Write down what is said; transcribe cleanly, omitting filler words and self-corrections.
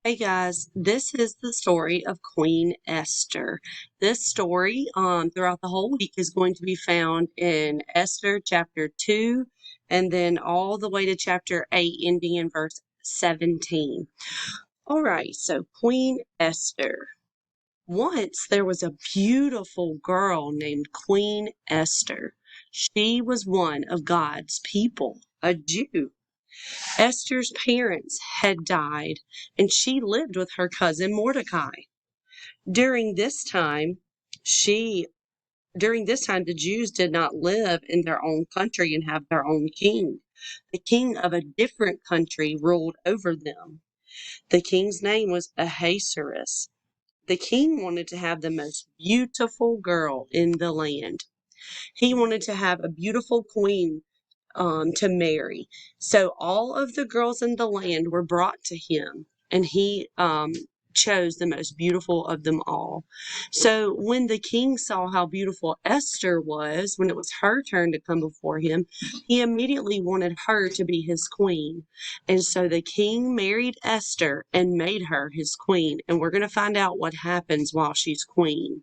Hey guys, this is the story of Queen Esther. This story throughout the whole week is going to be found in Esther chapter 2 and then all the way to chapter 8 ending in verse 17. All right, so Queen Esther. Once there was a beautiful girl named Queen Esther. She was one of God's people, a Jew. Esther's parents had died, and she lived with her cousin Mordecai. During this time, she during this time the Jews did not live in their own country and have their own king. The king of a different country ruled over them. The king's name was Ahasuerus. The king wanted to have the most beautiful girl in the land. He wanted to have a beautiful queen to marry. So all of the girls in the land were brought to him, and he chose the most beautiful of them all. So when the king saw how beautiful Esther was, when it was her turn to come before him, he immediately wanted her to be his queen. And so the king married Esther and made her his queen. And we're going to find out what happens while she's queen.